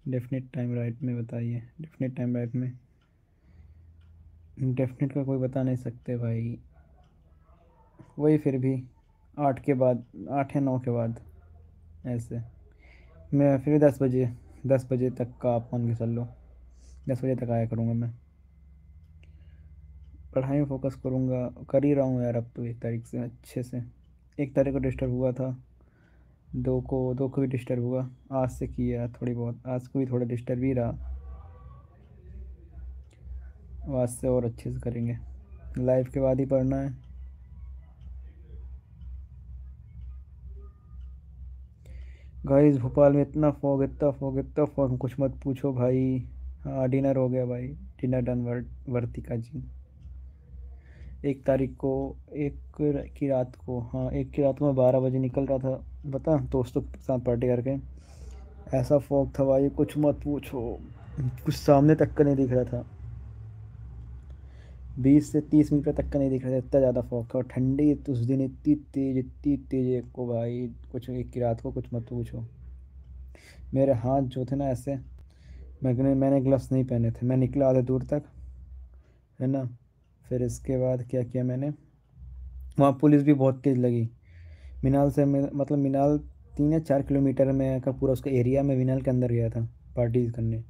Definite time right में बताइए, definite time right में। डेफिनेट का कोई बता नहीं सकते भाई। वही फिर भी 8 के बाद, 8 या 9 के बाद ऐसे। मैं फिर 10 बजे, 10 बजे तक का आप मान के चल लो। 10 बजे तक आया करूँगा मैं। पढ़ाई में फोकस करूँगा, कर ही रहा हूँ यार अब तो 1 तारीख से अच्छे से। 1 तारीख को डिस्टर्ब हुआ था, 2 को भी डिस्टर्ब हुआ। आज से किया थोड़ी बहुत, आज को भी थोड़ा डिस्टर्ब ही रहा। अब आज से और अच्छे से करेंगे। लाइफ के बाद ही पढ़ना है। गाइस भोपाल में इतना फॉग, इतना फॉग, इतना फॉग, कुछ मत पूछो भाई। हाँ डिनर हो गया भाई। डिनर डन वर्तिका जी। 1 तारीख को, एक की रात को, हाँ 1 की रात को मैं 12 बजे निकल रहा था, बता दोस्तों के साथ पार्टी करके। ऐसा फॉग था भाई कुछ मत पूछो। कुछ सामने तक का नहीं दिख रहा था। 20 से 30 मीटर तक का नहीं दिख रहा था, इतना ज़्यादा फॉग था। और ठंडी उस दिन इतनी तेज, इतनी तेज एक को भाई, कुछ 1 की रात को कुछ मत पूछो। मेरे हाथ जो थे ना ऐसे, मैंने ग्लव्स नहीं पहने थे, मैं निकला आधे दूर तक, है ना। फिर इसके बाद क्या किया मैंने, वहाँ पुलिस भी बहुत तेज़ लगी। मीनाल से मतलब मीनाल 3 या 4 किलोमीटर में का पूरा उसका एरिया में मीनाल के अंदर गया था पार्टी करने।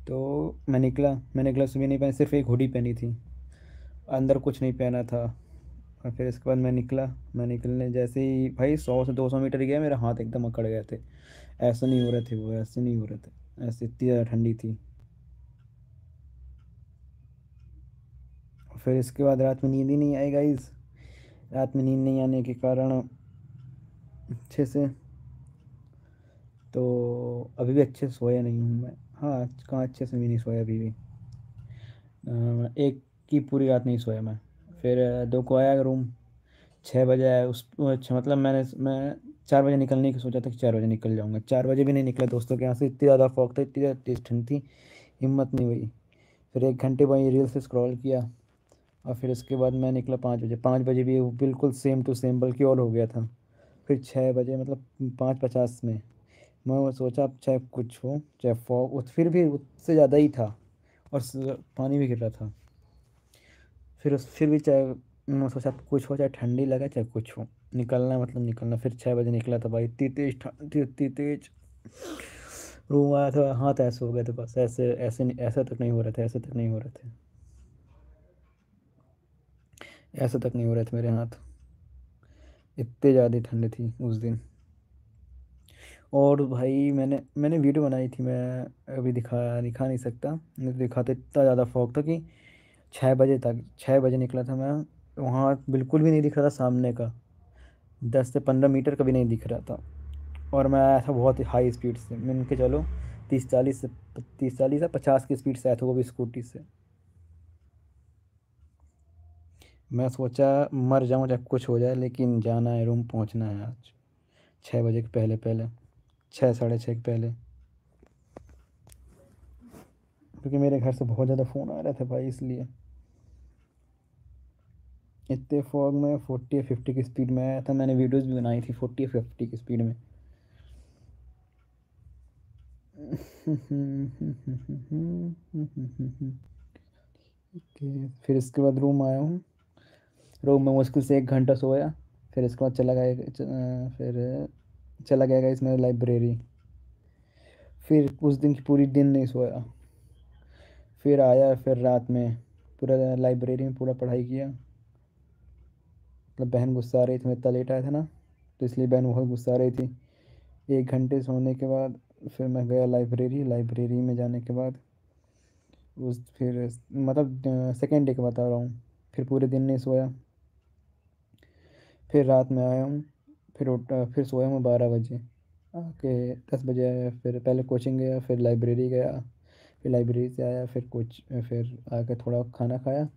तो मैं निकला, मैंने ग्लव्स भी नहीं पहने, सिर्फ एक हुडी पहनी थी, अंदर कुछ नहीं पहना था। और फिर इसके बाद मैं निकला। मैं निकलने जैसे ही भाई 100 से 200 मीटर गया, मेरे हाथ एकदम अकड़ गए थे। ऐसे नहीं हो रहे थे वो, ऐसे नहीं हो रहे थे, ऐसे इतनी ज़्यादा ठंडी थी। और फिर इसके बाद रात में नींद ही नहीं आई गाइस। रात में नींद नहीं आने के कारण अच्छे से, तो अभी भी अच्छे से सोया नहीं हूँ मैं। हाँ कहाँ अच्छे से भी नहीं सोया अभी भी। एक की पूरी रात नहीं सोया मैं। फिर 2 को आया रूम। 6 बजे आया उस, अच्छा मतलब मैं 4 बजे निकलने की सोचा था कि 4 बजे निकल जाऊँगा। 4 बजे भी नहीं निकला दोस्तों के यहाँ से, इतनी ज़्यादा फॉग था, इतनी ज़्यादा तेज़ ठंड थी, हिम्मत नहीं हुई। फिर 1 घंटे वहीं रील से स्क्रॉल किया। और फिर उसके बाद मैं निकला 5 बजे। 5 बजे भी वो बिल्कुल सेम टू सेम, बल्कि और हो गया था। फिर 6 बजे मतलब 5:50 में मैं वो सोचा अब चाहे कुछ हो, चाहे फॉग, फिर भी उससे ज़्यादा ही था। और पानी भी गिर रहा था। फिर भी चाहे, मैं सोचा अब कुछ हो, चाहे ठंडी लगे चाहे कुछ हो, निकलना है मतलब निकलना। फिर 6 बजे निकला था भाई, इतनी तेज ठंड थी, इतनी तेज। रूम आया था, हाथ ऐसे हो गए थे बस, ऐसे ऐसे ऐसे तक नहीं हो रहे थे, ऐसे तक नहीं हो रहे थे, ऐसे तक नहीं हो रहे थे मेरे हाथ। इतनी ज़्यादा ठंड थी उस दिन। और भाई मैंने मैंने वीडियो बनाई थी, मैं अभी दिखा दिखा नहीं सकता, नहीं तो दिखाते। इतना ज़्यादा फॉग था कि 6 बजे तक, 6 बजे निकला था मैं। वहाँ बिल्कुल भी नहीं दिख रहा था सामने का, 10 से 15 मीटर का भी नहीं दिख रहा था। और मैं आया था बहुत ही हाई स्पीड से, मान के चलो 30 40 या 50 की स्पीड से आया था, वो भी स्कूटी से। मैं सोचा मर जाऊँ चाहे कुछ हो जाए, लेकिन जाना है, रूम पहुँचना है आज 6 बजे के पहले पहले, 6 साढ़े 6 के पहले। क्योंकि मेरे घर से बहुत ज़्यादा फ़ोन आ रहे थे भाई, इसलिए। इतने फॉग में 40 या 50 की स्पीड में आया था, मैंने वीडियोस भी बनाई थी 40 या 50 की स्पीड में। ओके, फिर इसके बाद रूम आया हूँ। रूम में मुश्किल से 1 घंटा सोया। फिर इसके बाद फिर चला गया इसमें लाइब्रेरी। फिर उस दिन की पूरी दिन नहीं सोया। फिर आया, फिर रात में पूरा लाइब्रेरी में पूरा पढ़ाई किया। मतलब बहन गुस्सा आ रही थी, मैं इतना लेट आया था ना, तो इसलिए बहन बहुत गुस्सा आ रही थी। 1 घंटे सोने के बाद फिर मैं गया लाइब्रेरी। लाइब्रेरी में जाने के बाद उस फिर मतलब सेकेंड डे का बता रहा हूँ। फिर पूरे दिन नहीं सोया। फिर रात में आया हूँ। फिर सोया हूँ 12 बजे। आके 10 बजे आया, फिर पहले कोचिंग गया, फिर लाइब्रेरी गया। फिर लाइब्रेरी से आया, फिर आके थोड़ा खाना खाया।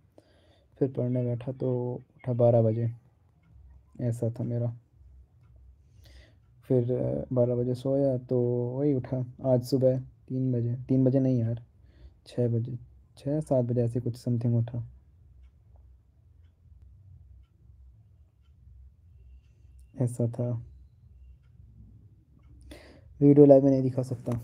फिर पढ़ने बैठा तो उठा 12 बजे। ऐसा था मेरा। फिर 12 बजे सोया तो वही उठा आज सुबह 3 बजे, 3 बजे नहीं यार, 6 बजे, 6 7 बजे ऐसे कुछ समथिंग उठा। ऐसा था। वीडियो लाइव में नहीं दिखा सकता।